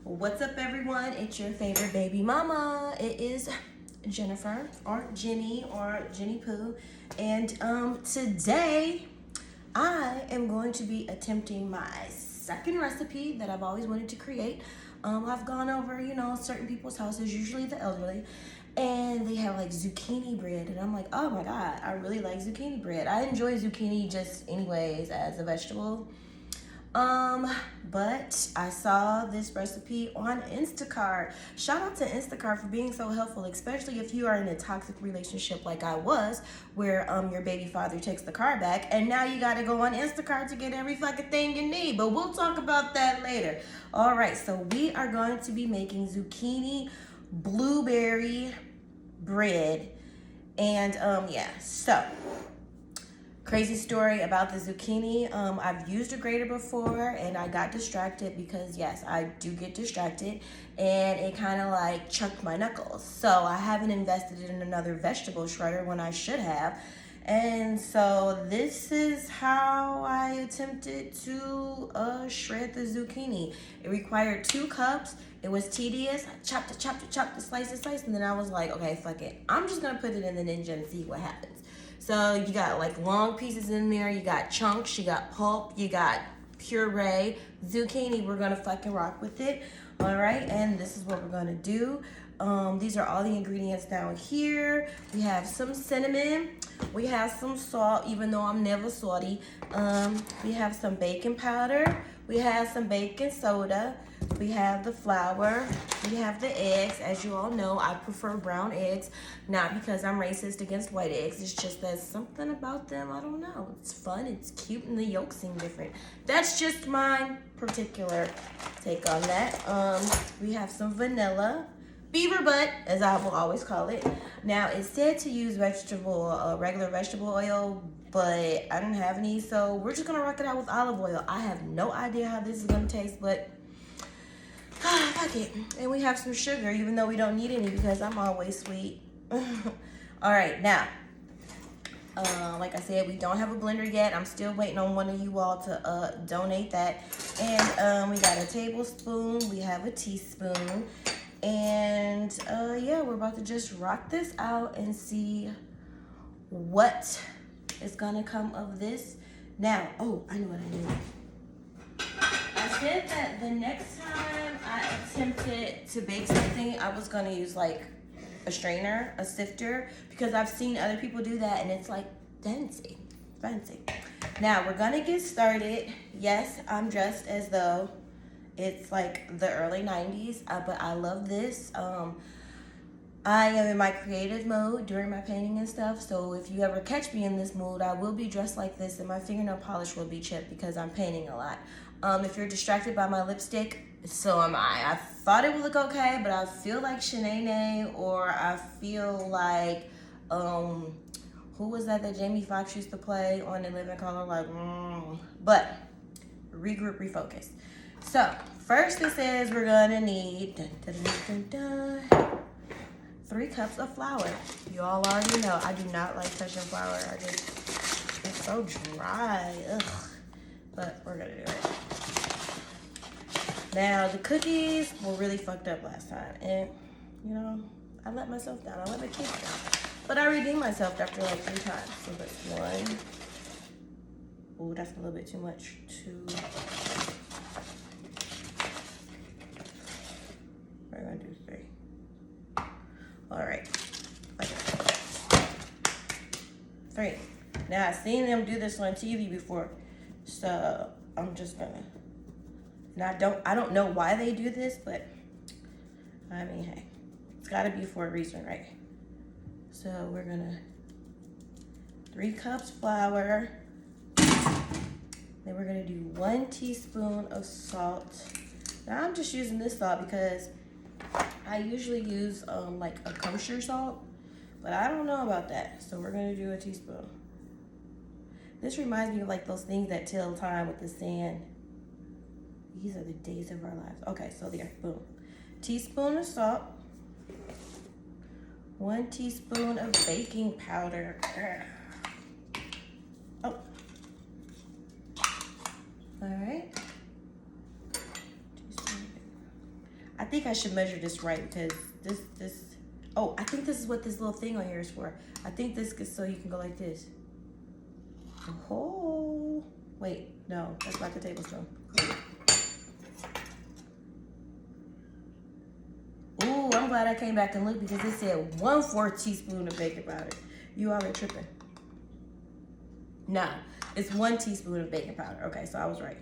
What's up, everyone? It's your favorite baby mama. It is Jennifer or Jenny Pooh, and today I am going to be attempting my second recipe that I've always wanted to create. I've gone over, certain people's houses, usually the elderly, and they have like zucchini bread, and I'm like, oh my god, I really like zucchini bread. I enjoy zucchini just anyways as a vegetable. But I saw this recipe on Instacart. Shout out to Instacart for being so helpful, especially if you are in a toxic relationship like I was, where your baby father takes the car back, and now you gotta go on Instacart to get every fucking thing you need. But we'll talk about that later. All right, so we are going to be making zucchini blueberry bread, and so. Crazy story about the zucchini. I've used a grater before and I got distracted because yes, I do get distracted, and it kind of like chucked my knuckles. So I haven't invested in another vegetable shredder when I should have. And so this is how I attempted to shred the zucchini. It required 2 cups. It was tedious. I chopped it, slice, and then I was like, okay, fuck it. I'm just gonna put it in the Ninja and see what happens. So you got like long pieces in there, you got chunks, you got pulp, you got puree, zucchini. We're gonna fucking rock with it. All right, and this is what we're gonna do. These are all the ingredients down here. We have some cinnamon, we have some salt, even though I'm never salty. We have some baking powder, we have some baking soda, we have the flour, we have the eggs. As you all know, I prefer brown eggs, not because I'm racist against white eggs. It's just that something about them, I don't know. It's fun, it's cute, and the yolks seem different. That's just my particular take on that. We have some vanilla, beaver butt, as I will always call it. Now, it's said to use regular vegetable oil, but I didn't have any, so we're just gonna rock it out with olive oil. I have no idea how this is gonna taste, but fuck it. And we have some sugar, even though we don't need any because I'm always sweet. All right, now, like I said, we don't have a blender yet. I'm still waiting on one of you all to donate that. And we got a tablespoon, we have a teaspoon, and yeah, we're about to just rock this out and see what is gonna come of this. Now, oh, I know what I do. I said that the next time I attempted to bake something, I was gonna use like a strainer, a sifter, because I've seen other people do that and it's like fancy. Now we're gonna get started. Yes, I'm dressed as though it's like the early 90s, but I love this. I am in my creative mode during my painting and stuff, so if you ever catch me in this mood, I will be dressed like this, and my fingernail polish will be chipped because I'm painting a lot. If you're distracted by my lipstick, so am I. I thought it would look okay, but I feel like Shanae, or I feel like, who was that Jamie Foxx used to play on The Living Color? Like, but regroup, refocus. So, first it says we're gonna need 3 cups of flour. You all already know I do not like touching flour. It's so dry. Ugh. But we're gonna do it. Now, the cookies were really fucked up last time. And, I let myself down. I let my kids down. But I redeemed myself after like 3 times. So that's 1. Ooh, that's a little bit too much. 2. We're gonna do 3. All right. 3. Now, I've seen them do this on TV before. So I'm just gonna, and I don't know why they do this, but I mean, hey, it's gotta be for a reason, right? So we're gonna 3 cups flour. Then we're gonna do 1 teaspoon of salt. Now I'm just using this salt because I usually use like a kosher salt, but I don't know about that. So we're gonna do a teaspoon. This reminds me of like those things that tell time with the sand. These are the days of our lives. Okay, so there, boom. Teaspoon of salt. 1 teaspoon of baking powder. Oh. All right. I think I should measure this right because this. Oh, I think this is what this little thing on here is for. I think this is so you can go like this. Oh, wait, no, that's not the tablespoon. Ooh, I'm glad I came back and looked because it said 1/4 teaspoon of baking powder. You already tripping. Nah, it's 1 teaspoon of baking powder. Okay, so I was right.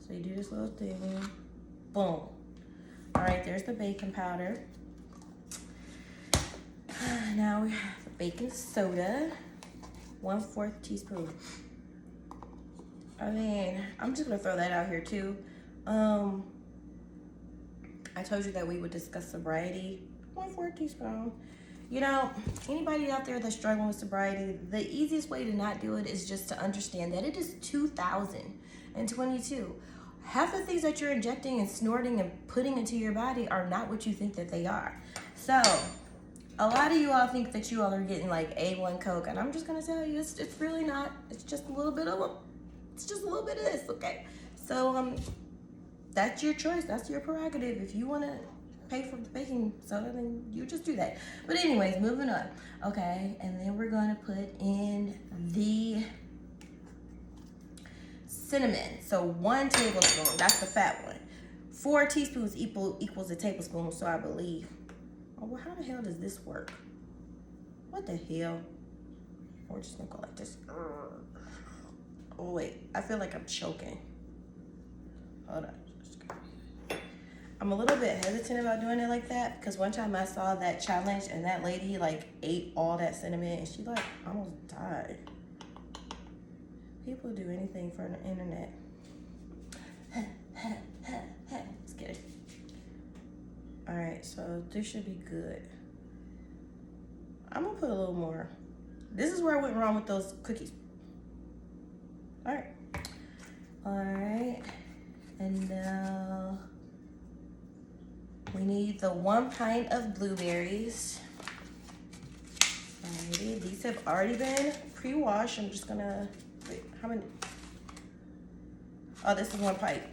So you do this little thing. Boom. All right, there's the baking powder. Now we have the baking soda. 1/4 teaspoon. I mean, I'm just gonna throw that out here too. I told you that we would discuss sobriety. 1/4 teaspoon. You know, anybody out there that's struggling with sobriety, the easiest way to not do it is just to understand that it is 2022. Half the things that you're injecting and snorting and putting into your body are not what you think that they are. So, a lot of you all think that you all are getting like A1 Coke, and I'm just gonna tell you, it's really not. It's just a little bit of it's just a little bit of this, okay? So, that's your choice. That's your prerogative. If you want to pay for the baking soda, then you just do that. But anyways, moving on. Okay, and then we're going to put in the cinnamon. So 1 tablespoon. That's the fat one. 4 teaspoons equals a tablespoon, so I believe. Oh, well, how the hell does this work? What the hell? We're just going to go like this. Oh, wait. I feel like I'm choking. Hold on. I'm a little bit hesitant about doing it like that because one time I saw that challenge and that lady like ate all that cinnamon and she like almost died. People do anything for the internet. Just kidding. All right, so this should be good. I'm gonna put a little more. This is where I went wrong with those cookies. All right. All right, and now we need the 1 pint of blueberries. Alrighty, these have already been pre-washed. I'm just gonna, wait, how many? Oh, this is 1 pint.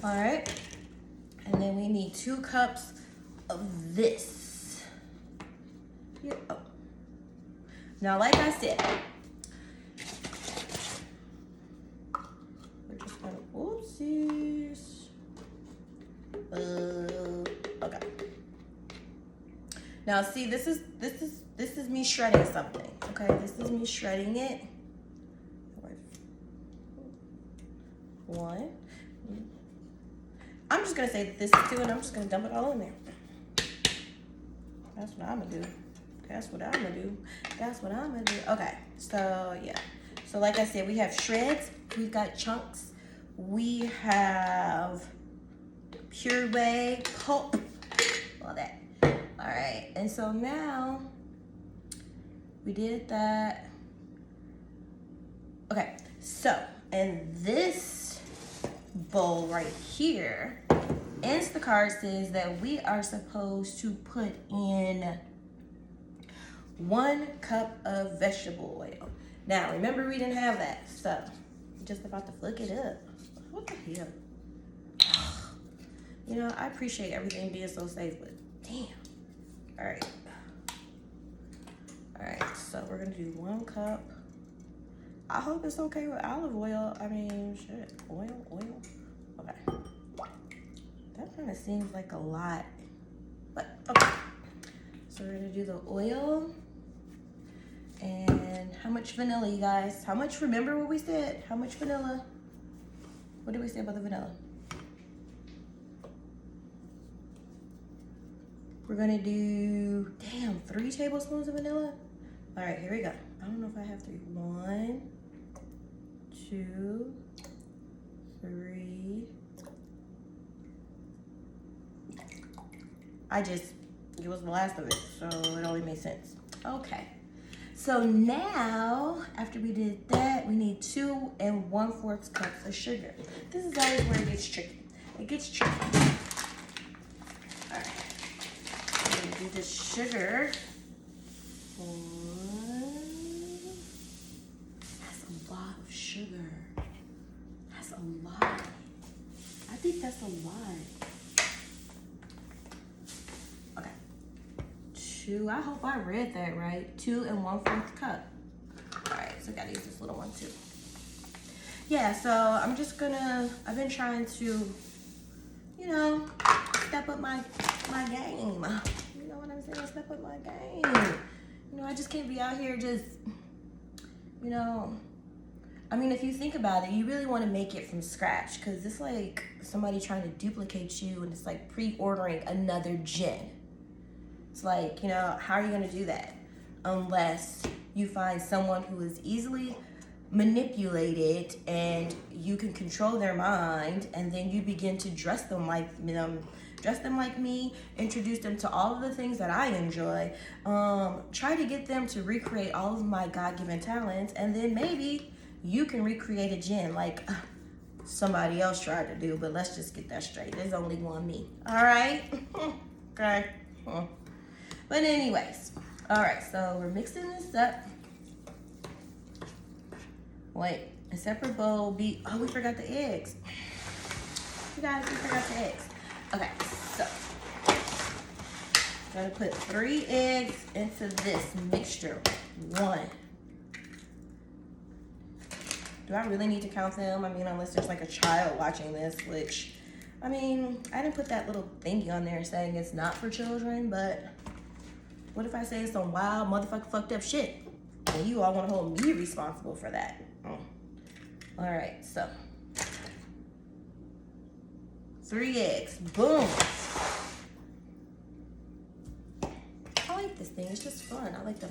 All right, and then we need 2 cups of this. Here, oh. Now, like I said, we're just gonna, oopsies. Okay. Now see, this is me shredding something. Okay, this is me shredding it. 1. I'm just gonna say that this is 2, and I'm just gonna dump it all in there. That's what I'm gonna do. That's what I'm gonna do. That's what I'm gonna do. Okay, so yeah. So like I said, we have shreds. We've got chunks. We have puree, pulp, all that. All right, and so now we did that. Okay, so in this bowl right here, Instacart says that we are supposed to put in 1 cup of vegetable oil. Now, remember we didn't have that, so I'm just about to flick it up. What the hell? You know, I appreciate everything being so safe, but damn. All right. All right, so we're gonna do 1 cup. I hope it's okay with olive oil. I mean, shit, oil. Okay. That kind of seems like a lot, but okay. So we're gonna do the oil. And how much vanilla, you guys? How much, remember what we said? How much vanilla? What did we say about the vanilla? We're gonna do, 3 tablespoons of vanilla. All right, here we go. I don't know if I have 3. 1, 2, 3. It was the last of it, so it only made sense. Okay, so now, after we did that, we need 2 1/4 cups of sugar. This is always where it gets tricky. It gets tricky. All right. Do the sugar. That's a lot of sugar. That's a lot. I I think that's a lot. Okay. 2, I hope I read that right. 2 1/4 cup. All right, so I gotta use this little one too. Yeah, so I'm just gonna, I've been trying to, you know, step up my game. You know what I'm saying? Step up my game. You know, I just can't be out here just, you know, I mean, if you think about it, you really want to make it from scratch, because it's like somebody trying to duplicate you, and it's like pre-ordering another gin. It's like, you know, how are you going to do that? Unless you find someone who is easily manipulated and you can control their mind, and then you begin to dress them like, you know, dress them like me, introduce them to all of the things that I enjoy, try to get them to recreate all of my God-given talents, and then maybe you can recreate a gin like somebody else tried to do. But let's just get that straight. There's only one me. All right? Okay. But anyways, all right, so we're mixing this up. Wait, a separate bowl. Oh, we forgot the eggs. You guys, we forgot the eggs. Okay, so I'm gonna put 3 eggs into this mixture. 1. Do I really need to count them? I mean, unless there's like a child watching this, which, I mean, I didn't put that little thingy on there saying it's not for children, but what if I say it's some wild motherfucking fucked up shit? And you all want to hold me responsible for that. All right, so 3 eggs, boom. I like this thing, it's just fun. I like the,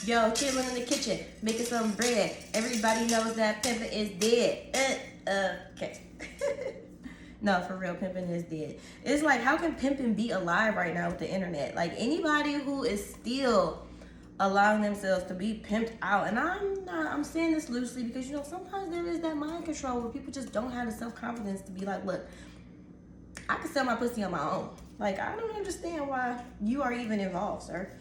yo, chilling in the kitchen, making some bread. Everybody knows that pimping is dead. Okay. No, for real, pimping is dead. It's like, how can pimping be alive right now with the internet? Like, anybody who is still allowing themselves to be pimped out, and I'm saying this loosely because, you know, sometimes there is that mind control where people just don't have the self-confidence to be like, look, I can sell my pussy on my own. Like, I don't understand why you are even involved, sir.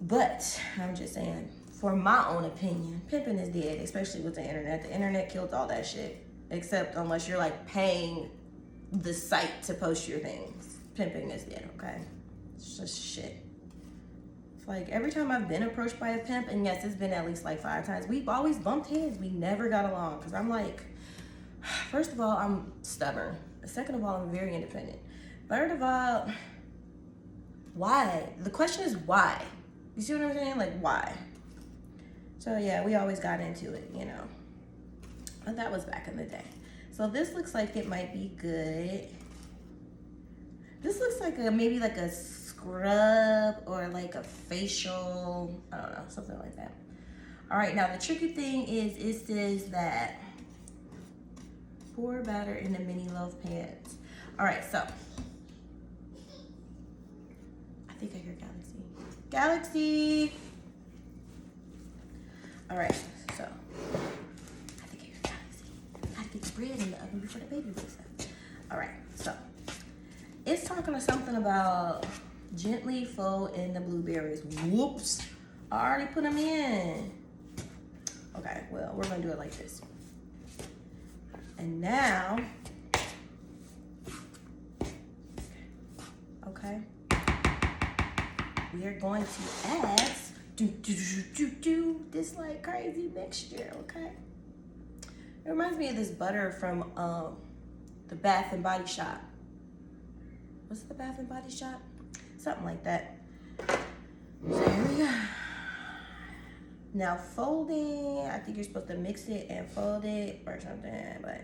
But I'm just saying, for my own opinion, pimping is dead, especially with the internet. The internet killed all that shit, except unless you're like paying the site to post your things. Pimping is dead, okay? It's just shit. It's like every time I've been approached by a pimp, and yes, it's been at least like 5 times, we've always bumped heads. We never got along, because I'm like, first of all, I'm stubborn. Second of all, I'm very independent. Third of all, why? The question is why? You see what I'm saying? Like, why? So yeah, we always got into it, you know. But that was back in the day. So this looks like it might be good. This looks like maybe like a scrub or like a facial, I don't know, something like that. All right, now the tricky thing is, it says that pour batter in the mini loaf pans. All right, so I think I hear Galaxy. Galaxy. All right, so I think I hear Galaxy. Gotta get the bread in the oven before the baby wakes up. All right, so it's talking to something about gently fold in the blueberries. Whoops, I already put them in. Okay, well, we're gonna do it like this. And now, okay, we are going to add this like crazy mixture, okay? It reminds me of this butter from the Bath and Body Shop. What's the Bath and Body Shop? Something like that. So here we go. Now folding, I think you're supposed to mix it and fold it or something, but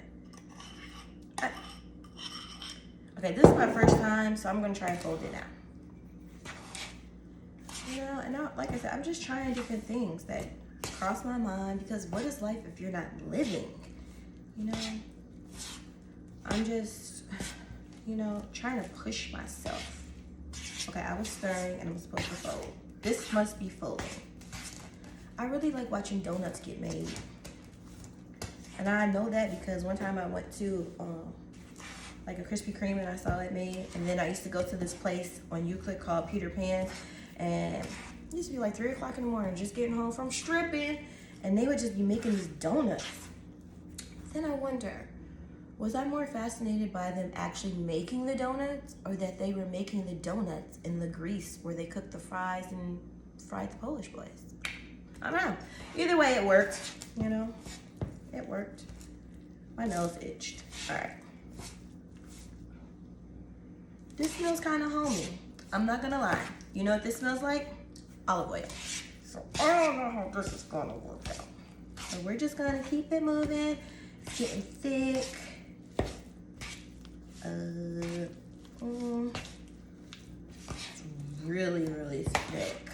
okay, this is my first time, so I'm gonna try and fold it now. You know, and like I said, I'm just trying different things that cross my mind, because what is life if you're not living? You know, I'm just, you know, trying to push myself. Okay, I was stirring and I'm supposed to fold. This must be folding. I really like watching donuts get made. And I know that because one time I went to like a Krispy Kreme and I saw it made. And then I used to go to this place on Euclid called Peter Pan's. And it used to be like 3 o'clock in the morning, just getting home from stripping. And they would just be making these donuts. then I wonder, was I more fascinated by them actually making the donuts, or that they were making the donuts in the grease where they cooked the fries and fried the Polish boys? I don't know. Either way, it worked, you know? It worked. My nose itched. All right. This smells kind of homey. I'm not gonna lie. You know what this smells like? Olive oil. So I don't know how this is gonna work out. So we're just gonna keep it moving. It's getting thick. It's really, really thick.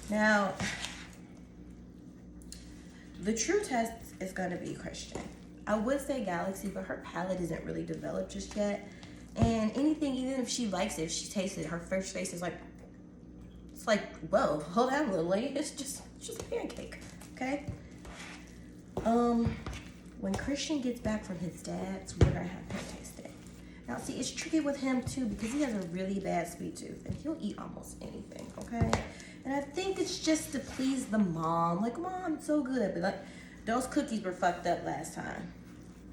Now, the true test is gonna be Christian. I would say Galaxy, but her palate isn't really developed just yet. And anything, even if she likes it, if she tastes it, her first face is like, it's like, whoa, hold on, little lady. It's just a pancake, okay? When Christian gets back from his dad's, we're gonna have him taste it. Now, see, it's tricky with him too because he has a really bad sweet tooth and he'll eat almost anything, okay? And I think it's just to please the mom. Like, Mom, it's so good. But like, those cookies were fucked up last time.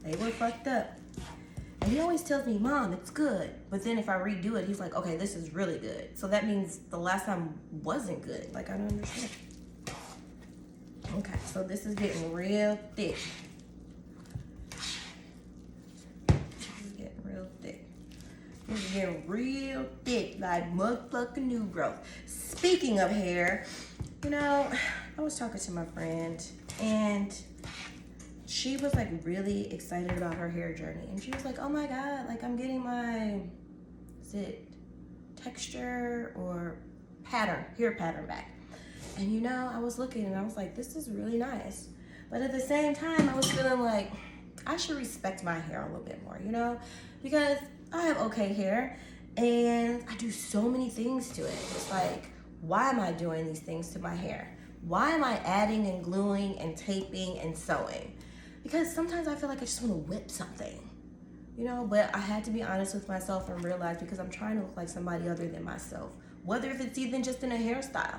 They were fucked up. And he always tells me, Mom, it's good. But then if I redo it, he's like, okay, this is really good. So that means the last time wasn't good. Like, I don't understand. Okay, so this is getting real thick. This is getting real thick, like motherfucking new growth. Speaking of hair, you know, I was talking to my friend and she was like really excited about her hair journey. And she was like, oh my God, like I'm getting my, is it texture or hair pattern back. And you know, I was looking and I was like, this is really nice. But at the same time, I was feeling like I should respect my hair a little bit more, you know? Because I have okay hair and I do so many things to it. It's like, why am I doing these things to my hair? Why am I adding and gluing and taping and sewing? Because sometimes I feel like I just want to whip something, you know? But I had to be honest with myself and realize because I'm trying to look like somebody other than myself, whether if it's even just in a hairstyle.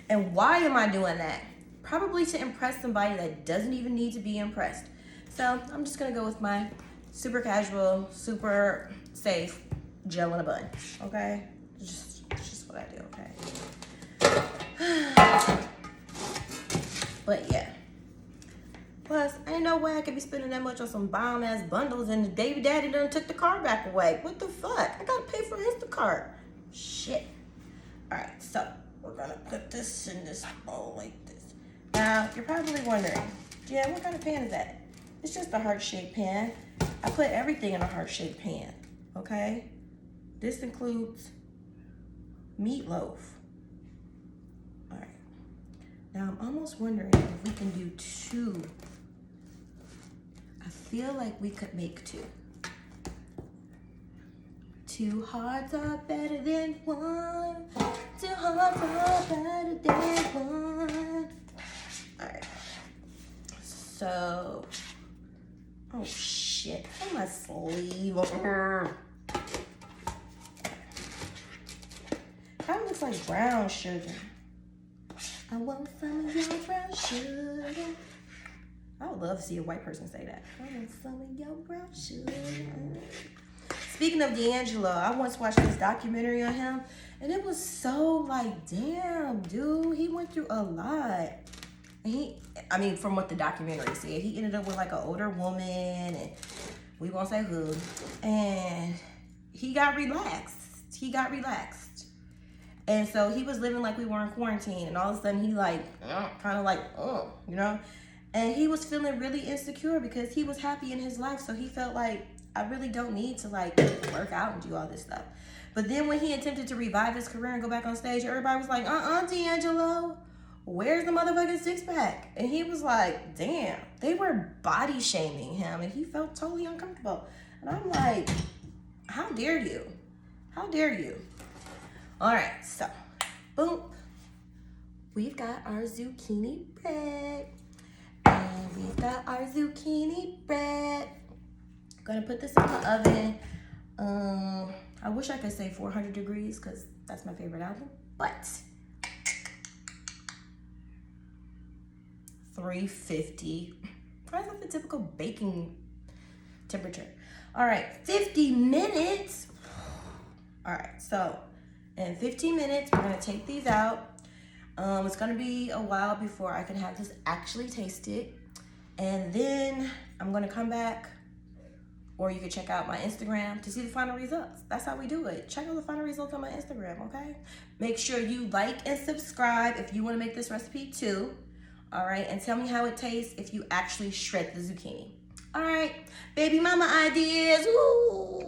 And why am I doing that? Probably to impress somebody that doesn't even need to be impressed. So I'm just gonna go with my super casual, super safe gel in a bun, okay? It's just what I do, okay? But yeah. Plus, ain't no way I could be spending that much on some bomb-ass bundles and the baby daddy done took the car back away. What the fuck? I gotta pay for Instacart. Shit. All right, so we're gonna put this in this bowl like this. Now, you're probably wondering, yeah, what kind of pan is that? It's just a heart-shaped pan. I put everything in a heart-shaped pan, okay? This includes meatloaf. All right. Now, I'm almost wondering if we can do two. I feel like we could make two. Two hearts are better than one. Two hearts are better than one. All right. So, oh shit, on my sleeve. Kind of looks like brown sugar. I want some of your brown sugar. I would love to see a white person say that. I want some of your brown sugar. Speaking of D'Angelo, I once watched this documentary on him, and it was so like, damn, dude, he went through a lot. And from what the documentary said, he ended up with like an older woman, and we won't say who, and he got relaxed. And so he was living like we were in quarantine, and all of a sudden he like, you know? And he was feeling really insecure because he was happy in his life, so he felt like, I really don't need to like work out and do all this stuff. But then when he attempted to revive his career and go back on stage, everybody was like, D'Angelo, where's the motherfucking six pack? And he was like, damn, they were body shaming him and he felt totally uncomfortable. And I'm like, how dare you? How dare you? All right, so boom. We've got our zucchini bread. And we've got our zucchini bread. Gonna put this in the oven. I wish I could say 400 degrees because that's my favorite oven, but 350. Why is that the typical baking temperature? All right, 50 minutes. All right, so in 15 minutes, we're gonna take these out. It's gonna be a while before I can have this actually tasted. And then I'm gonna come back, or you can check out my Instagram to see the final results. That's how we do it. Check out the final results on my Instagram, okay? Make sure you like and subscribe if you wanna make this recipe too. All right, and tell me how it tastes if you actually shred the zucchini. All right, baby mama ideas, woo!